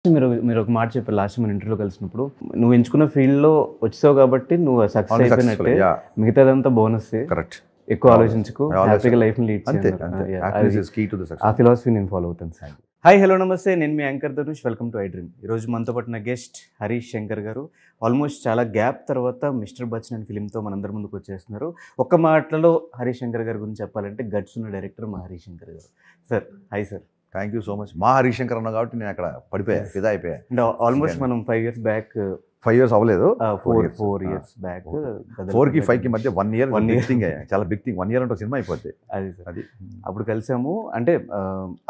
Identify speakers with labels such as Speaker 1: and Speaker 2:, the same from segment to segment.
Speaker 1: మీరు మీరు ఒక మాట చెప్పారు లాస్ట్ మన ఇంటర్వ్యూలో కలిసినప్పుడు, నువ్వు ఎంచుకున్న ఫీల్డ్‌లో వచ్చావు కాబట్టి నువ్వు సక్సెస్ అయిపోయినట్టే. మిగతాదంతా బోనస్సే.
Speaker 2: కరెక్ట్.
Speaker 1: ఎక్కువ ఆలోచించుకో, హ్యాపీగా లైఫ్‌ని లీడ్
Speaker 2: అంతే
Speaker 1: చేయి.
Speaker 2: అంతే.
Speaker 1: Yeah,
Speaker 2: happiness is key to the
Speaker 1: uh
Speaker 2: success.
Speaker 1: Philosophy నేను ఫాలో అవుతాను సార్. హాయ్ హలో నమస్తే, నేను మీ anchor Dhanush. Welcome to I Dream. ఈరోజు మనతో పాటు నా గెస్ట్ హరీష్ శంకర్ గారు. ఆల్మోస్ట్ చాలా గ్యాప్ తర్వాత మిస్టర్ బచ్చన్ అనే ఫిలింతో మనందరి ముందుకు వచ్చేస్తున్నారు. ఒక్క మాటలో హరీష్ శంకర్ గారి గురించి చెప్పాలంటే గట్స్ ఉన్న డైరెక్టర్ మా హరీష్ శంకర్ గారు. Sir hi sir.
Speaker 2: Thank you so much. మా హరీష్ శంకర్ అన్న కాబట్టి నేను అక్కడ పడిపోయా, ఫిదా అయిపోయా.
Speaker 1: అంటే ఆల్మోస్ట్ మనం 5 years బ్యాక్,
Speaker 2: 5 years అవ్వలేదు,
Speaker 1: 4 years బ్యాక్,
Speaker 2: 4కి 5కి మధ్య 1 year
Speaker 1: 1 year
Speaker 2: థింగ్. చాలా బిగ్ థింగ్. 1 year అంటే సినిమా అయిపోద్ది.
Speaker 1: అది సార్.
Speaker 2: అది
Speaker 1: అప్పుడు కలిసాము. అంటే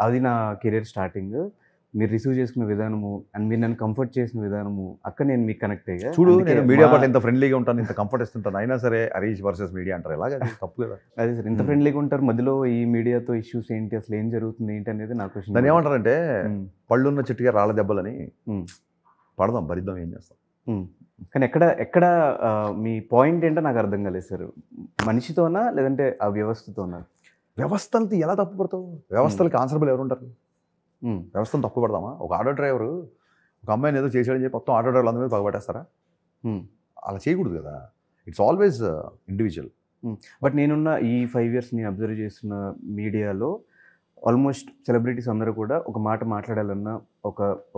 Speaker 1: అది నా కెరీర్ స్టార్టింగ్. మీరు రిసీవ్ చేసుకున్న విధానము అండ్ మీరు నన్ను కంఫర్ట్ చేసిన విధానము, అక్కడ నేను మీకు కనెక్ట్ అయ్యా.
Speaker 2: చూడు, నేను మీడియా పట్ల ఇంత ఫ్రెండ్లీగా ఉంటాను, ఇంత కంఫర్ట్ ఇస్తుంటాను, అయినా సరే హరీష్ వర్సెస్ మీడియా అంటారు. ఎలాగ? అది తప్పు కదా.
Speaker 1: అదే సార్, ఇంత ఫ్రెండ్లీగా ఉంటారు, మధ్యలో ఈ మీడియాతో ఇష్యూస్ ఏంటి, అసలు ఏం జరుగుతుంది ఏంటి అనేది నాకు క్వశ్చన్.
Speaker 2: దాన్ని ఏమంటారంటే పళ్ళున్న చెట్టుగా రాళ్ళ దెబ్బలని పడదాం, భరిద్దాం, ఏం చేస్తాం.
Speaker 1: కానీ ఎక్కడ మీ పాయింట్ ఏంటో నాకు అర్థం కాలేదు సార్. మనిషితోనా లేదంటే ఆ వ్యవస్థతోనా?
Speaker 2: వ్యవస్థలతో ఎలా తప్పు పడతావు? వ్యవస్థలకి ఆన్సరబుల్ ఎవరు ఉంటారు? వ్యవస్థను తప్పు పడదామా? ఒక ఆటో డ్రైవరు ఒక అమ్మాయిని ఏదో చేసాడని చెప్పి మొత్తం ఆటో డ్రైవర్లు అందరి మీద పగబట్టేస్తారా? అలా చేయకూడదు కదా. It's always individual.
Speaker 1: బట్ నేనున్న ఈ 5 years నేను అబ్జర్వ్ చేస్తున్న మీడియాలో ఆల్మోస్ట్ సెలబ్రిటీస్ అందరూ కూడా ఒక మాట మాట్లాడాలన్నా,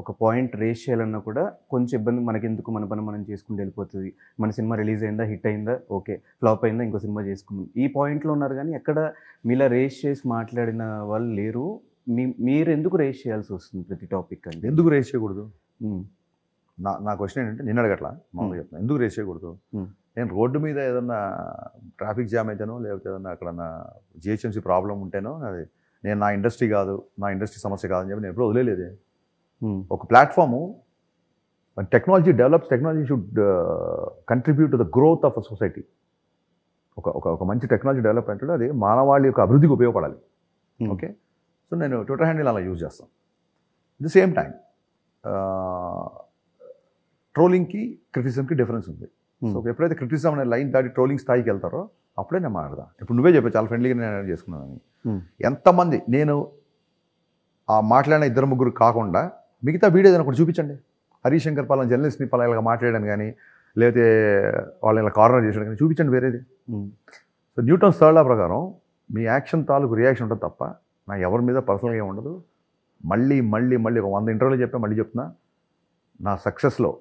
Speaker 1: ఒక పాయింట్ రేస్ చేయాలన్నా కూడా కొంచెం ఇబ్బంది. మనకెందుకు, మన పని మనం చేసుకుంటూ వెళ్ళిపోతుంది. మన సినిమా రిలీజ్ అయిందా, హిట్ అయిందా, ఓకే, ఫ్లాప్ అయిందా, ఇంకో సినిమా చేసుకుందాం, ఈ పాయింట్లో ఉన్నారు. కానీ ఎక్కడ మీలా రేస్ చేసి మాట్లాడిన వాళ్ళు లేరు. మీరు ఎందుకు రేస్ చేయాల్సి వస్తుంది ప్రతి టాపిక్? అంటే
Speaker 2: ఎందుకు రేస్ చేయకూడదు? నా క్వశ్చన్ ఏంటంటే, నేను అడగట్లా, మామూలుగా చెప్తాను, ఎందుకు రేస్ చేయకూడదు? నేను రోడ్డు మీద ఏదన్నా ట్రాఫిక్ జామ్ అయితేనో, లేకపోతే ఏదన్నా అక్కడ నా జిహెచ్ఎంసీ ప్రాబ్లం ఉంటేనో, అది నేను నా ఇండస్ట్రీ కాదు, నా ఇండస్ట్రీ సమస్య కాదని చెప్పి నేను ఎప్పుడు వదిలేదే. ఒక platform, technology develops, technology should contribute to the growth of a society. ఒక మంచి టెక్నాలజీ డెవలప్మెంట్ అది మానవాళి యొక్క అభివృద్ధికి ఉపయోగపడాలి. ఓకే, సో నేను ట్విట్టర్ హ్యాండిల్ అలా యూజ్ చేస్తాను. ది సేమ్ టైం ట్రోలింగ్కి క్రిటిసిజంకి డిఫరెన్స్ ఉంది. సో ఎప్పుడైతే క్రిటిసిజం అనే లైన్ దాటి ట్రోలింగ్ స్థాయికి వెళ్తారో అప్పుడే నేను మాట్లాడదా. ఇప్పుడు నువ్వే చెప్పావు చాలా ఫ్రెండ్లీగా నేను చేసుకున్నాను. ఎంతమంది నేను ఆ మాట్లాడిన 2-3 కాకుండా మిగతా వీడియో ఏదైనా ఒకటి చూపించండి. హరీష్ శంకర్ పలానా జర్నలిస్ట్ని పలానా ఇలా మాట్లాడాను కానీ, లేకపోతే వాళ్ళని ఇలా కార్నర్ చేసాడు కానీ చూపించండి వేరేది. సో న్యూటన్ థర్డ్ లా ప్రకారం మీ యాక్షన్ తాలూకు రియాక్షన్ ఉంటుంది తప్ప నా ఎవరి మీద పర్సనల్గా ఏమి ఉండదు. మళ్ళీ ఒక 100 ఇంటర్వ్యూలు చెప్పా, మళ్ళీ చెప్తున్నా, నా సక్సెస్లో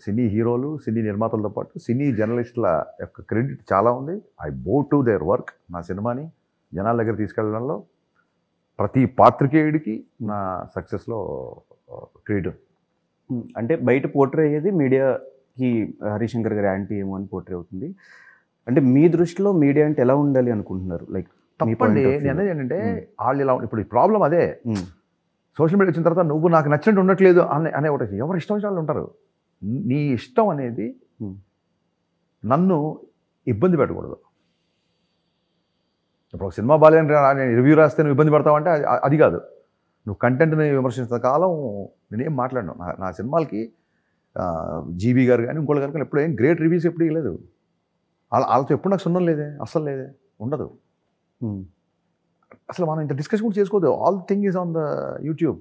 Speaker 2: సినీ హీరోలు, సినీ నిర్మాతలతో పాటు సినీ జర్నలిస్టుల యొక్క క్రెడిట్ చాలా ఉంది. ఐ బో టు దేర్ వర్క్. నా సినిమాని జనాల దగ్గర తీసుకెళ్ళడంలో ప్రతి పాత్రికేయుడికి నా సక్సెస్లో క్రెడిట్.
Speaker 1: అంటే బయట పోర్ట్రే అయ్యేది మీడియాకి హరీష్ శంకర్ గారి యాంటీ ఏమో అని పోర్ట్రే అవుతుంది. అంటే మీ దృష్టిలో మీడియా అంటే ఎలా ఉండాలి అనుకుంటున్నారు? లైక్
Speaker 2: తప్పండి. నేను అనేది ఏంటంటే, వాళ్ళు ఇలా ఇప్పుడు ఈ ప్రాబ్లం అదే. సోషల్ మీడియా వచ్చిన తర్వాత నువ్వు నాకు నచ్చినట్టు ఉండట్లేదు అనే ఒకటి. ఎవరు ఇష్టం వచ్చిన వాళ్ళు ఉంటారు. నీ ఇష్టం అనేది నన్ను ఇబ్బంది పెట్టకూడదు. ఇప్పుడు ఒక సినిమా బాలేని నేను రివ్యూ రాస్తే నువ్వు ఇబ్బంది పడతావంటే అది కాదు. నువ్వు కంటెంట్ని విమర్శించిన కాలం నేనేం మాట్లాడను. నా సినిమాలకి జీబీ గారు కానీ ఇంకోళ్ళు కానీ ఎప్పుడు ఏం గ్రేట్ రివ్యూస్ ఎప్పుడు ఇవ్వలేదు. వాళ్ళతో ఎప్పుడు నాకు సున్నం లేదే, అస్సలు లేదే, ఉండదు. అసలు మనం ఇంత డిస్కషన్ కూడా చేసుకోవద్దు. All thing is on the YouTube.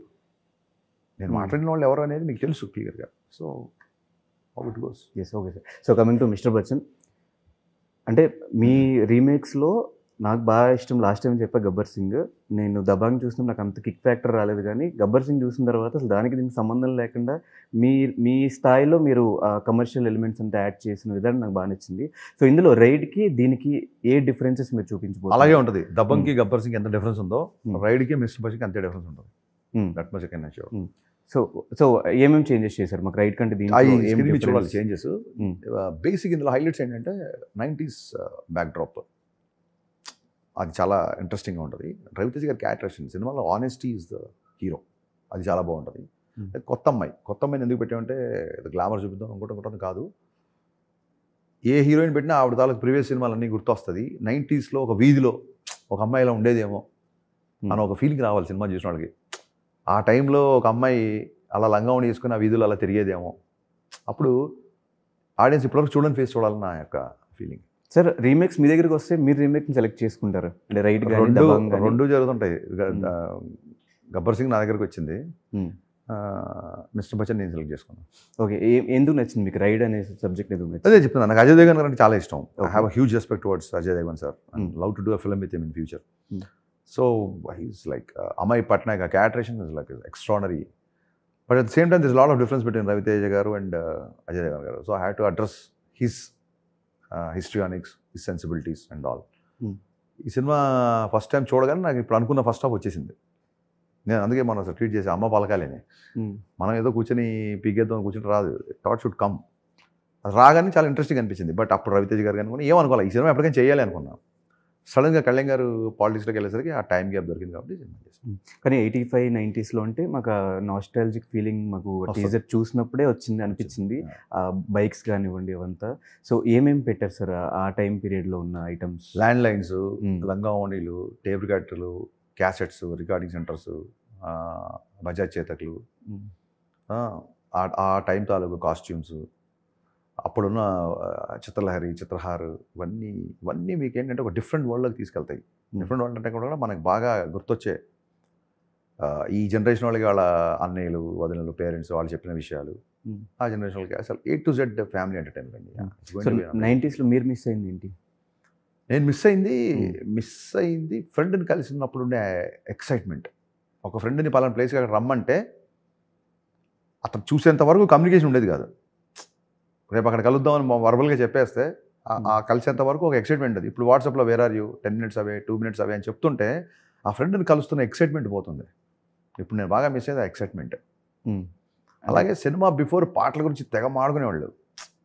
Speaker 2: నేను మాట్లాడిన వాళ్ళు ఎవరు అనేది మీకు తెలుసు క్లియర్గా. So how it goes.
Speaker 1: Yes, okay sir. So coming to mister Bachchan, అంటే మీ రీమేక్స్లో నాకు బాగా ఇష్టం, లాస్ట్ టైం చెప్పా గబ్బర్ సింగ్. నేను దబాంగ్ చూసిన నాకు అంత కిక్ ఫ్యాక్టర్ రాలేదు, కానీ గబ్బర్ సింగ్ చూసిన తర్వాత అసలు దానికి దీనికి సంబంధం లేకుండా మీ స్థాయిలో మీరు కమర్షియల్ ఎలిమెంట్స్ అంతా యాడ్ చేసిన విధానం నాకు బాగా నచ్చింది. సో ఇందులో రైడ్కి దీనికి ఏ డిఫరెన్సెస్ మీరు చూపించబోతున్నారు?
Speaker 2: అలాగే ఉంటుంది. దబంగ్కి గబ్బర్ సింగ్ ఎంత డిఫరెన్స్ ఉందో, రైడ్కి మిస్టర్ బచ్చన్కి అంతే డిఫరెన్స్ ఉంటుంది. That much I can assure.
Speaker 1: So ఏమేమి చేంజెస్ చేశారు మాకు రైడ్ కంటే? దీనికి
Speaker 2: చూడాలి చేంజెస్. బేసిక్ ఇందులో హైలైట్స్ ఏంటంటే 90s బ్యాక్డ్రాప్, అది చాలా ఇంట్రెస్టింగ్గా ఉంటుంది. రవితేజ గారి క్యారెక్టరేషన్ సినిమాలో ఆనెస్టీ ఈజ్ ద హీరో, అది చాలా బాగుంటుంది. కొత్త అమ్మాయిని ఎందుకు పెట్టామంటే గ్లామర్ చూపిద్దాం అనుకుంటుంది కాదు. ఏ హీరోయిన్ పెట్టినా ఆవిడ తాలూకు ప్రీవియస్ సినిమాలన్నీ గుర్తొస్తుంది. 90sలో ఒక వీధిలో ఒక అమ్మాయి ఇలా ఉండేదేమో అని ఒక ఫీలింగ్ రావాలి సినిమా చూసిన వాళ్ళకి. ఆ టైంలో ఒక అమ్మాయి అలా లంగావణి వేసుకుని ఆ వీధులు అలా తిరిగేదేమో. అప్పుడు ఆడియన్స్ ఇప్పటివరకు చూడని ఫేస్ చూడాలని నా యొక్క ఫీలింగ్.
Speaker 1: సార్ రీమేక్స్ మీ దగ్గరికి వస్తే మీరు రీమేక్ని సెలెక్ట్ చేసుకుంటారు అంటే రైట్?
Speaker 2: రెండు జరుగుతుంటాయి. గబ్బర్ సింగ్ నా దగ్గరికి వచ్చింది. మిస్టర్ బచ్చన్ నేను సెలెక్ట్ చేసుకున్నాను.
Speaker 1: ఓకే. ఎందుకు నచ్చింది మీకు రైడ్ అనే సబ్జెక్ట్ ఎందుకు నచ్చింది?
Speaker 2: అదే చెప్తున్నాను, నాకు అజయ్ దేవగన్ అంటే చాలా ఇష్టం. I have a huge respect towards Ajay Devgan sir and love to do a film with him in future. So he's like Amay Patnaik, uh characterisation is like extraordinary. But at the same time this lot of difference between Raviteja garu and Ajay Devgan garu. So I have to address his histrionics, his sensibilities and all. ఈ cinema first time చూడగానే నాకు ఇప్పుడు అనుకున్న first half వచ్చేసింది. నేను అందుకే మనం అసలు ట్రీట్ చేసి అమ్మ పలకాలని, మనం ఏదో కూర్చొని పీకేద్దాం కూర్చొని రాదు, థాట్ షుడ్ కమ్. అది రాగానే చాలా ఇంట్రెస్టింగ్ అనిపించింది. బట్ అప్పుడు రవితేజ గారు అనుకుని ఏమనుకోవాలి, ఈ సినిమా ఎప్పటికైనా చేయాలి అనుకున్నాను. సడన్గా కళ్యాణ్ గారు పాలిటిక్స్లోకి వెళ్ళేసరికి ఆ టైం గ్యాప్ దొరికింది కాబట్టి సినిమా చేశాను.
Speaker 1: కానీ 85, 90sలో అంటే మాకు నాస్టాలజిక్ ఫీలింగ్ మాకు టీజర్ చూసినప్పుడే వచ్చింది అనిపించింది. బైక్స్ కానివ్వండి అవంతా. సో ఏమేమి పెట్టారు సార్ ఆ టైం పీరియడ్లో ఉన్న ఐటమ్స్?
Speaker 2: ల్యాండ్ లైన్స్, లంగావణిలు, టేప్ రికార్డర్లు, క్యాసెట్స్, రికార్డింగ్ సెంటర్స్, బజాజ్ చేతకులు, ఆ టైం తాలూకు కాస్ట్యూమ్స్, అప్పుడున్న చిత్రలహరి, చిత్రహార్, ఇవన్నీ మీకు ఏంటంటే ఒక డిఫరెంట్ వరల్డ్లోకి తీసుకెళ్తాయి. డిఫరెంట్ వరల్డ్ అంటే కూడా మనకు బాగా గుర్తొచ్చే ఈ జనరేషన్ వాళ్ళకి వాళ్ళ అన్నయ్యలు, వదినలు, పేరెంట్స్ వాళ్ళు చెప్పిన విషయాలు, ఆ జనరేషన్ వాళ్ళకి అసలు A to Z family entertainment అండి.
Speaker 1: 90sలో మీరు మిస్ అయింది ఏంటి?
Speaker 2: నేను మిస్ అయింది ఫ్రెండ్ని కలిసి ఉన్నప్పుడు ఉండే ఎక్సైట్మెంట్. ఒక ఫ్రెండ్ని పలానా ప్లేస్కి అక్కడ రమ్మంటే అతను చూసేంత వరకు కమ్యూనికేషన్ ఉండేది కాదు. రేపు అక్కడ కలుద్దామని వర్బల్గా చెప్పేస్తే ఆ కలిసేంత వరకు ఒక ఎక్సైట్మెంట్ అది. ఇప్పుడు వాట్సాప్లో where are you 10 minutes away, 2 minutes away అని చెప్తుంటే ఆ ఫ్రెండ్ని కలుస్తున్న ఎక్సైట్మెంట్ పోతుంది. ఇప్పుడు నేను బాగా మిస్ అయ్యేది ఆ ఎక్సైట్మెంట్. అలాగే సినిమా బిఫోర్ పాటల గురించి తెగ మాడుకునేవాళ్ళు.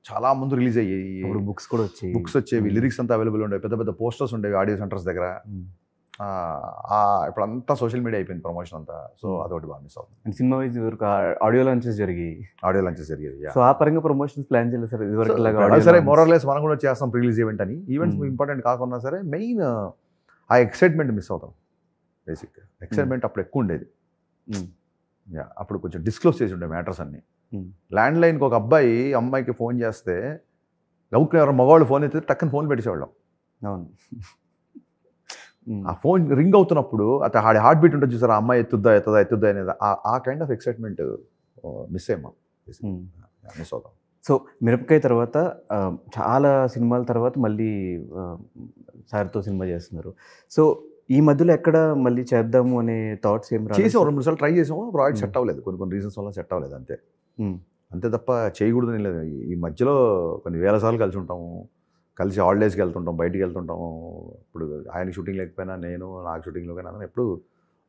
Speaker 2: చాలా ముందు రిలీజ్ అయ్యాయి,
Speaker 1: బుక్స్ కూడా వచ్చాయి,
Speaker 2: వచ్చేవి, లిరిక్స్ అంతా అవైలబుల్ ఉండేవి, పెద్ద పెద్ద పోస్టర్స్ ఉండేవి ఆడియో సెంటర్స్ దగ్గర. ఇప్పుడు అంతా సోషల్ మీడియా అయిపోయింది ప్రమోషన్ అంతా. సో అదొకటి బాగా మిస్ అవుతుంది.
Speaker 1: సినిమా వరకు ఆడియో లాంచెస్ జరిగాయి.
Speaker 2: జరిగేది.
Speaker 1: సో ఆ పరంగా ప్రమోషన్స్ ప్లాన్ చేయలేదు సార్ ఇదివరకు?
Speaker 2: సరే, మోరల్లెస్ మనం కూడా చేస్తాం ప్రీ రిలీజ్ ఈవెంట్ అని. ఈవెంట్స్ ఇంపార్టెంట్ కాకుండా సరే మెయిన్ ఆ ఎక్సైట్మెంట్ మిస్ అవుతాం. బేసిక్ ఎక్సైట్మెంట్ అప్పుడు ఎక్కువ ఉండేది. అప్పుడు కొంచెం డిస్క్లోజ్ చేసి ఉండే మ్యాటర్స్ అన్ని. ల్యాండ్ లైన్కి ఒక అమ్మాయికి ఫోన్ చేస్తే గౌకి ఎవరు మగవాళ్ళు ఫోన్ అయితే టక్కని ఫోన్ పెట్టేసేవాళ్ళం.
Speaker 1: అవును.
Speaker 2: ఆ ఫోన్ రింగ్ అవుతున్నప్పుడు అతను హార్ట్ బీట్ ఉంటుంది చూసారు, ఆ అమ్మాయి ఎత్తుద్దా అనేది ఆ కైండ్ ఆఫ్ ఎక్సైట్మెంట్ మిస్ అవుతాం.
Speaker 1: సో మిరపకాయ తర్వాత చాలా సినిమాల తర్వాత మళ్ళీ సార్తో సినిమా చేస్తున్నారు. సో ఈ మధ్యలో ఎక్కడ మళ్ళీ చేద్దాము అనే థాట్స్ ఏం రాలేదు?
Speaker 2: చేసాం, 2-3 సార్లు ట్రై చేసాము, ప్రాజెక్ట్ సెట్ అవ్వలేదు, కొన్ని రీజన్స్ వల్ల సెట్ అవ్వలేదు, అంతే తప్ప చేయకూడదని లేదు. ఈ మధ్యలో కొన్ని వేల సార్లు కలిసి ఉంటాము, కలిసి హాలిడేస్కి వెళ్తుంటాం, బయటికి వెళ్తుంటాము. ఇప్పుడు ఆయన షూటింగ్ లేకపోయినా నేను నాకు షూటింగ్లో కానీ అందరం ఎప్పుడు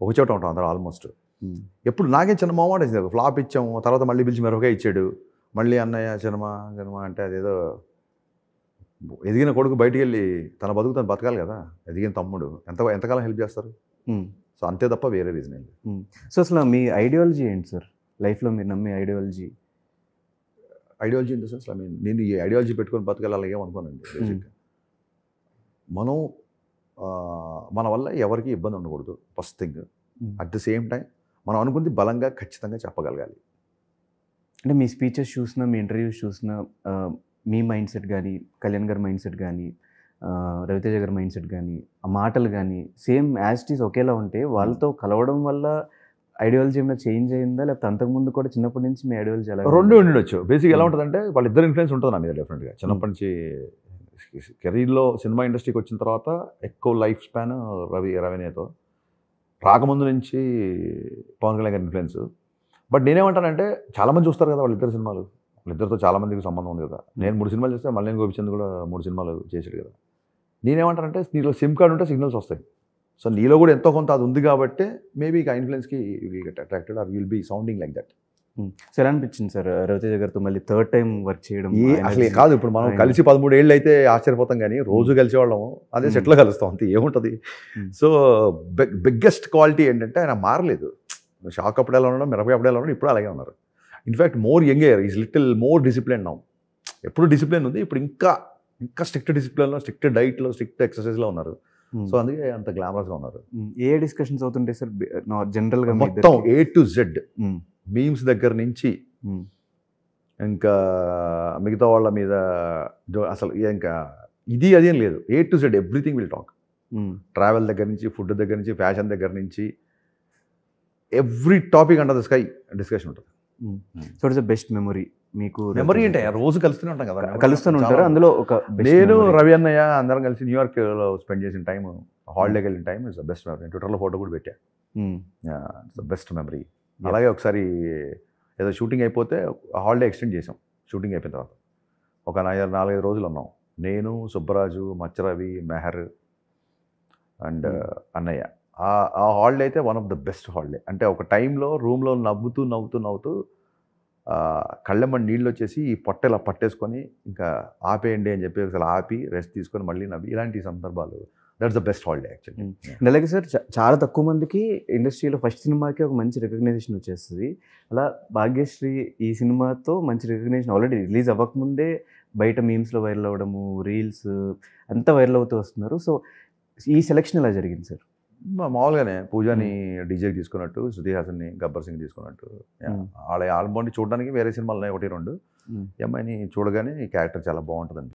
Speaker 2: ఒక చోట ఉంటాం అందరూ ఆల్మోస్ట్. ఎప్పుడు నాకే చిన్న మొహమాట వచ్చింది, ఫ్లాప్ ఇచ్చాము, తర్వాత మళ్ళీ పిలిచి మిరపకాయ ఇచ్చాడు, మళ్ళీ అన్నయ్య సినిమా అంటే అదేదో ఎదిగిన కొడుకు బయటికి వెళ్ళి తన బతుకు తను బతకాలి కదా, ఎదిగిన తమ్ముడు ఎంతకాలం హెల్ప్ చేస్తారు. సో అంతే తప్ప వేరే రీజన్ ఏంటి.
Speaker 1: సో అసలు మీ ఐడియాలజీ ఏంటి సార్ లైఫ్లో? మీరు నమ్మే ఐడియాలజీ
Speaker 2: ఇన్ ద సెన్స్ నేను ఈ ఐడియాలజీ పెట్టుకొని బతకాలి అలాగే అనుకోనండి. బేసిక్గా మనం మన వల్ల ఎవరికి ఇబ్బంది ఉండకూడదు first thing. At the same time మనం అనుకుంది బలంగా ఖచ్చితంగా చెప్పగలగాలి.
Speaker 1: అంటే మీ స్పీచెస్ చూసినా, మీ ఇంటర్వ్యూస్ చూసినా, మీ మైండ్ సెట్ కానీ, కళ్యాణ్ గారి మైండ్ సెట్ కానీ, రవితేజ గారి మైండ్ సెట్ కానీ, ఆ మాటలు కానీ సేమ్ యాజ్ ఇట్ ఈస్ ఒకేలా ఉంటే వాళ్ళతో కలవడం వల్ల ఐడియాలజీ ఏమైనా చేంజ్ అయిందా, లేకపోతే అంతకుముందు కూడా చిన్నప్పటి నుంచి మీ ఐడియాలజీ ఎలా?
Speaker 2: రెండు ఉండొచ్చు. బేసిక్ ఎలా ఉంటుందంటే వాళ్ళిద్దరు ఇన్ఫ్లుయెన్స్ ఉంటుంది నా మీద డెఫినెట్గా. చిన్నప్పటి నుంచి కెరీర్లో సినిమా ఇండస్ట్రీకి వచ్చిన తర్వాత ఎక్కువ లైఫ్ స్పాన్ రవినేతో, రాకముందు నుంచి పవన్ కళ్యాణ్ గారి ఇన్ఫ్లుయెన్స్. బట్ నేనేమంటానంటే చాలామంది చూస్తారు కదా వాళ్ళిద్దరు సినిమాలు, వాళ్ళిద్దరితో చాలామందికి సంబంధం ఉంది కదా. నేను 3 సినిమాలు చేస్తే మల్లేని గోపిచంద్ కూడా 3 సినిమాలు చేసాడు కదా. నేనేమంటానంటే నీలో సిమ్ కార్డ్ ఉంటే సిగ్నల్స్ వస్తాయి. సో నీలో కూడా ఎంతో కొంత అది ఉంది కాబట్టి మేబీ ఆ ఇన్ఫ్లుయెన్స్కి will get attracted or will be sounding like that.
Speaker 1: So ఎలా అనిపించింది సార్ రవితేజ గారితో మళ్ళీ థర్డ్ టైం వర్క్ చేయడం?
Speaker 2: అసలు కాదు, ఇప్పుడు మనం కలిసి 13 ఏళ్ళు అయితే ఆశ్చర్యపోతాం, కానీ రోజు కలిసి వాళ్ళము అదే సెట్లో కలుస్తాం అంతే, ఏముంటుంది. సో బిగ్గెస్ట్ క్వాలిటీ ఏంటంటే ఆయన మారలేదు. షాక్ అప్పుడు ఎలా ఉండడం, మిరపకాయ అప్పుడు ఎలా ఉండడం, ఇప్పుడు అలాగే ఉన్నారు. In fact more younger, is little more discipline now. ఎప్పుడు డిసిప్లిన్ ఉంది, ఇప్పుడు ఇంకా స్ట్రిక్ట్ డిసిప్లిన్లో, స్ట్రిక్ట్ డైట్లో, స్ట్రిక్ట్ ఎక్సర్సైజ్లో ఉన్నారు. సో అందుకే అంత గ్లామరస్గా ఉన్నారు.
Speaker 1: ఏ డిస్కషన్స్ అవుతుంటాయి సార్ జనరల్గా?
Speaker 2: మొత్తం A to Z, మీమ్స్ దగ్గర నుంచి ఇంకా మిగతా వాళ్ళ మీద అసలు ఇంకా ఇది అదేం లేదు. A to Z everything will talk. Travel దగ్గర నుంచి, ఫుడ్ దగ్గర నుంచి, ఫ్యాషన్ దగ్గర నుంచి, every topic under the sky discussion ఉంటుంది.
Speaker 1: So it's the best memory మీకు.
Speaker 2: మెమరీ అంటే రోజు కలుస్తూనే ఉంటాం కదా,
Speaker 1: కలుస్తూనే ఉంటారు. అందులో ఒక
Speaker 2: నేను రవి అన్నయ్య అందరం కలిసి న్యూయార్క్లో స్పెండ్ చేసిన టైం, హాలిడేకి వెళ్ళిన time is the best memory. ట్విట్టర్లో ఫోటో కూడా పెట్టా, ఇట్స్ ద బెస్ట్ మెమరీ. అలాగే ఒకసారి ఏదో షూటింగ్ అయిపోతే హాలిడే ఎక్స్టెండ్ చేసాం. షూటింగ్ అయిపోయిన తర్వాత ఒక 4-5 రోజులు ఉన్నాం. నేను, సుబ్బరాజు, మచ్చరవి, మెహర్ అండ్ అన్నయ్య. ఆ హాలిడే అయితే one of the best holiday. అంటే ఒక టైంలో రూమ్లో నవ్వుతూ కళ్ళెమ్మని నీళ్ళు వచ్చేసి ఈ పొట్ట ఇలా పట్టేసుకొని ఇంకా ఆపేయండి అని చెప్పి అసలు ఆపి రెస్ట్ తీసుకొని మళ్ళీ నవ్వి, ఇలాంటి సందర్భాలు, that's the best holiday actually.
Speaker 1: అలాగే సార్, చాలా తక్కువ మందికి ఇండస్ట్రీలో ఫస్ట్ సినిమాకి ఒక మంచి రికగ్నైజేషన్ వచ్చేస్తుంది. అలా భాగ్యశ్రీ ఈ సినిమాతో మంచి రికగ్నైజేషన్ ఆల్రెడీ రిలీజ్ అవ్వకముందే బయట మీమ్స్లో వైరల్ అవ్వడము, రీల్స్ అంతా వైరల్ అవుతూ వస్తున్నారు. సో ఈ సెలెక్షన్ ఎలా జరిగింది సార్?
Speaker 2: మామూలుగానే పూజాని డీజేకి తీసుకున్నట్టు, శృతి హాసన్ని గబ్బర్ సింగ్ తీసుకున్నట్టు, వాళ్ళ ఆల్బమ్ చూడడానికి వేరే సినిమాలు 1-2. ఈ అమ్మాయిని చూడగానే ఈ క్యారెక్టర్ చాలా బాగుంటుందని